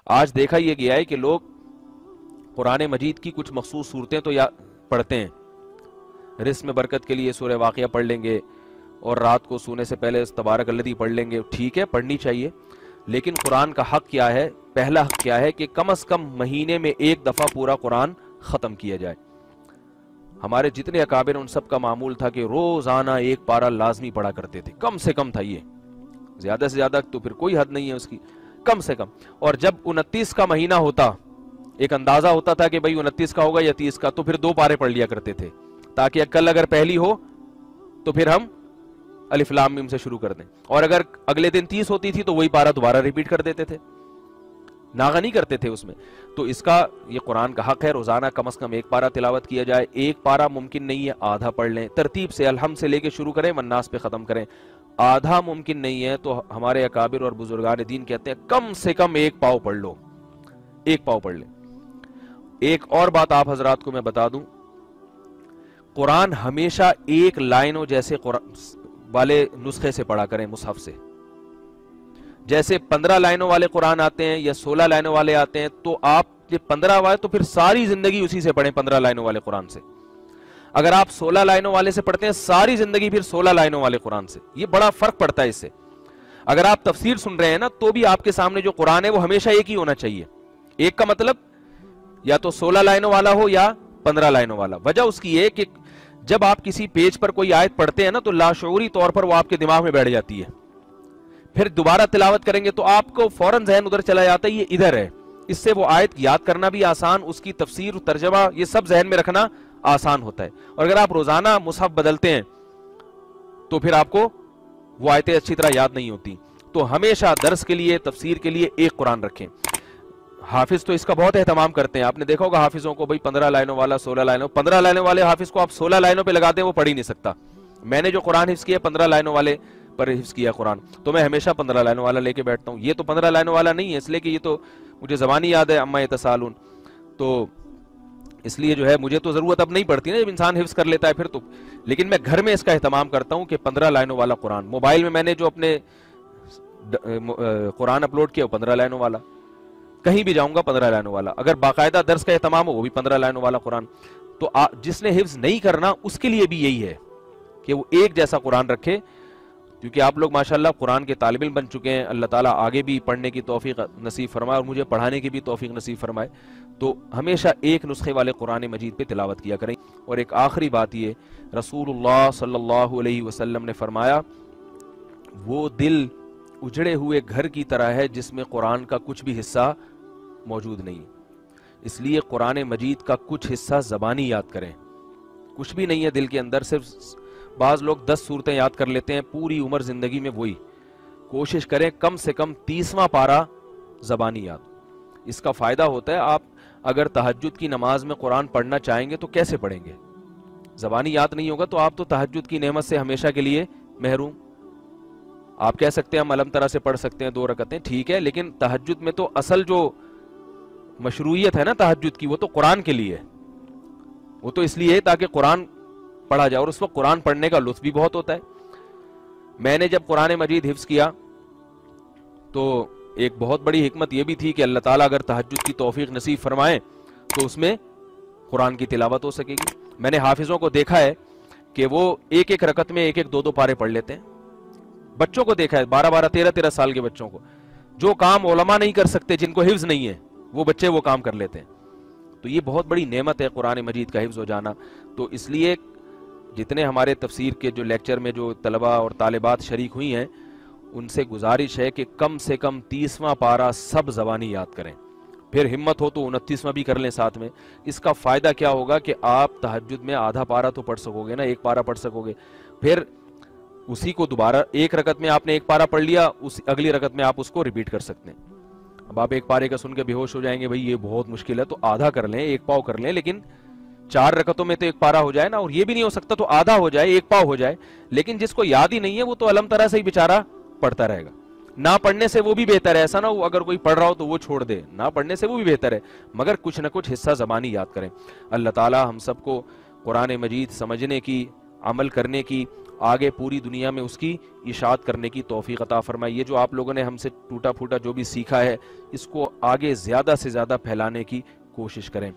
آج دیکھا یہ گیا ہے کہ لوگ قرآن مجید کی کچھ مخصوص صورتیں تو پڑھتے ہیں، رزق میں برکت کے لیے سورہ واقعہ پڑھ لیں گے، اور رات کو سونے سے پہلے تبارک الذی پڑھ لیں گے، ٹھیک ہے پڑھنی چاہیے، لیکن قرآن کا حق کیا ہے؟ پہلا حق کیا ہے کہ کم از کم مہینے میں ایک دفعہ پورا قرآن ختم کیا جائے۔ ہمارے جتنے اکابر ان سب کا معمول تھا کہ روزانہ ایک پارہ لازمی پڑھا کرتے تھے، کم سے کم تھا یہ، زیادہ سے زیادہ تو پھر کوئی حد نہیں ہے اس کی، کم سے کم۔ اور جب 29 کا مہینہ ہوتا، ایک اندازہ ہوتا تھا کہ بھئی 29 کا ہوگا یا 30 کا، تو پھر 2 پارے پڑھ لیا کرتے تھے، تاکہ کل اگر پہلی ہو تو پھر ہم الف لام میم سے شروع کر دیں، اور اگر اگلے دن 30 ہوتی تھی تو وہی پارہ دوبارہ ریپیٹ کر دیتے تھے، ناغہ نہیں کرتے تھے اس میں۔ تو اس کا یہ قرآن کا حق ہے، روزانہ کم از کم ایک پارہ تلاوت کیا جائے۔ ایک پارہ ممکن نہیں ہے، آدھا پڑھ لیں، ترتیب سے الحمد سے لے کے شروع کریں، والناس پہ ختم کریں۔ آدھا ممکن نہیں ہے تو ہمارے اکابر اور بزرگان دین کہتے ہیں کم سے کم ایک پاؤ پڑھ لو، ایک پاؤ پڑھ لیں۔ ایک اور بات آپ حضرات کو میں بتا دوں، قرآن ہمیشہ ایک لائنوں جیسے والے نسخے سے پڑھا کریں، مصحف سے۔ جیسے 15 لائنوں والے قرآن آتے ہیں یا 16 لائنوں والے آتے ہیں، تو آپ یہ 15 والے تو پھر ساری زندگی اسی سے پڑھیں، 15 لائنوں والے قرآن سے۔ اگر آپ 16 لائنوں والے سے پڑھتے ہیں، ساری زندگی پھر 16 لائنوں والے قرآن سے۔ یہ بڑا فرق پڑتا ہے اس سے۔ اگر آپ تفسیر سن رہے ہیں نا، تو بھی آپ کے سامنے جو قرآن ہے وہ ہمیشہ ایک ہی ہونا چاہیے۔ ایک کا مطلب یا تو 16 لائنوں والا ہو یا 15 لائنوں والا۔ وجہ اس کی ہے کہ جب آپ کسی پیج پر کوئی آیت پڑھتے ہیں نا، تو لاشعوری طور پر وہ آپ کے دماغ میں بیٹھ جاتی ہے، پھر دوبارہ تلاوت کریں گے تو آپ کو فوراً ذہن ادھر چلا جاتا ہے، یہ ادھر ہے۔ اس سے وہ آیت یاد کرنا بھی آسان، اس کی تفسیر، ترجمہ، یہ سب ذہن میں رکھنا آسان ہوتا ہے۔ اور اگر آپ روزانہ مصحف بدلتے ہیں تو پھر آپ کو وہ آیتیں اچھی طرح یاد نہیں ہوتی۔ تو ہمیشہ درس کے لیے، تفسیر کے لیے ایک قرآن رکھیں۔ حافظ تو اس کا بہت اہتمام کرتے ہیں، آپ نے دیکھا ہوگا حافظوں کو، بھئی 15 لائنوں والا، 16 لائنوں، 15 لائنوں والے حافظ کو آپ 16 لائنوں پہ لگاتے ہیں، وہ پڑھ ہی نہیں سکتا۔ میں نے جو قرآن حفظ کیا 15 لائنوں والے پر حفظ کیا قرآن، تو میں ہمیشہ 15 لائنوں والا لے کے بیٹھتا ہوں۔ یہ تو 15 لائنوں والا نہیں ہے، اس لیے کہ یہ تو مجھے زبانی یاد ہے، اما یتسالون، تو اس لیے جو ہے مجھے تو ضرورت اب نہیں پڑتی نا، جب انسان حفظ کر لیتا ہے پھر تو۔ لیکن میں گھر میں اس کا اہتمام کرتا ہوں کہ 15 لائنوں والا قرآن۔ موبائل میں نے جو اپنے قرآن اپلوڈ کیا وہ 15 لائنوں والا، کہیں بھی جاؤں گا 15 لائنوں والا۔ اگر باقاعدہ درس کا اہتمام ہو وہ بھی 15 لائنوں والا قرآن۔ تو جس نے حفظ نہیں کرنا اس کے لیے بھی یہی ہے کہ وہ ایک جیسا قرآن رکھے، کیونکہ آپ لوگ ماشاءاللہ قرآن کے طالب علم بن چکے ہیں، اللہ تعالیٰ آگے بھی پڑھنے کی توفیق نصیب فرمائے اور مجھے پڑھانے کی بھی توفیق نصیب فرمائے۔ تو ہمیشہ ایک نسخے والے قرآن مجید پہ تلاوت کیا کریں۔ اور ایک آخری بات یہ، رسول اللہ صلی اللہ علیہ وسلم نے فرمایا، وہ دل اجڑے ہوئے گھر کی طرح ہے جس میں قرآن کا کچھ بھی حصہ موجود نہیں۔ اس لیے قرآن مجید کا کچھ حصہ زبانی یاد کریں، کچھ بھی نہیں ہے دل کے اندر، صرف بعض لوگ 10 صورتیں یاد کر لیتے ہیں پوری عمر زندگی میں، وہی کوشش کریں کم سے کم 30واں پارہ زبانی یاد۔ اس کا فائدہ ہوتا ہے، آپ اگر تہجد کی نماز میں قرآن پڑھنا چاہیں گے تو کیسے پڑھیں گے؟ زبانی یاد نہیں ہوگا تو آپ تو تہجد کی نعمت سے ہمیشہ کے لیے محروم۔ آپ کہہ سکتے ہیں ہم علم طرح سے پڑھ سکتے ہیں 2 رکعتیں، ٹھیک ہے، لیکن تہجد میں تو اصل جو مشروعیت ہے نا تہجد کی، وہ تو قرآن کے لیے ہے، وہ تو اس لیے ہے تاکہ قرآن پڑھا جائے، اور اس وقت قرآن پڑھنے کا لطف بھی بہت ہوتا ہے۔ میں نے جب قرآن مجید حفظ کیا تو ایک بہت بڑی حکمت یہ بھی تھی کہ اللہ تعالیٰ اگر تہجد کی توفیق نصیب فرمائے تو اس میں قرآن کی تلاوت ہو سکے گی۔ میں نے حافظوں کو دیکھا ہے کہ وہ ایک ایک رکعت میں 1-2 پارے پڑھ لیتے ہیں۔ بچوں کو دیکھا ہے 12-12 13-13 سال کے بچوں کو، جو کام علماء نہیں کر سکتے، جن کو حفظ نہیں ہے، وہ بچے وہ کام کر لیتے ہیں۔ تو یہ بہت بڑی نعمت ہے قرآن مجید کا حفظ ہو جانا۔ تو اس لیے جتنے ہمارے تفسیر کے جو لیکچر میں جو طلبہ اور طالبات شریک ہوئی ہیں، ان سے گزارش ہے کہ کم سے کم 30واں پارہ سب زبانی یاد کریں، پھر ہمت ہو تو 29واں بھی کر لیں ساتھ میں۔ اس کا فائدہ کیا ہوگا کہ آپ تہجد میں آدھا پارہ تو پڑھ سکو گے نا، 1 پارہ پڑھ سکو گے، پھر اسی کو دوبارہ 1 رکعت میں آپ نے 1 پارہ پڑھ لیا، اگلی رکعت میں آپ اس کو ریپیٹ کر سکتے ہیں۔ اب آپ 1 پارے کا سن کے بے ہوش ہو جائیں گے، بھئی یہ بہت مشکل ہے، تو آدھا کر لیں، 1 پاؤ کر لیں، لیکن 4 رکعتوں میں تو 1 پارہ ہو جائے نا، اور یہ بھی نہیں ہو سکتا تو آدھا ہو جائے، 1 پاؤ ہو جائے۔ لیکن جس کو یاد ہی نہیں ہے وہ تو علم طرح سے ہی بیچارہ پڑھتا رہے گا، نہ پڑھنے سے وہ بھی بہتر ہے، ایسا نہ ہو اگر کوئی پڑھ رہا ہو تو وہ چھوڑ دے، نہ پڑھنے سے وہ بھی بہتر ہے، مگر کچھ نہ کچھ حصہ زبانی یاد کریں۔ اللہ تعالی ہم سب کو قرآن مجید سمجھنے کی، عمل کرنے کی آگے پوری دنیا میں اس کی اشاعت کرنے کی توفیق عطا فرمائے۔ یہ جو آپ لوگوں نے ہم سے ٹوٹا پھوٹا جو بھی سیکھا ہے اس کو آگے زیادہ سے زیادہ پھیلانے کی کوشش کریں۔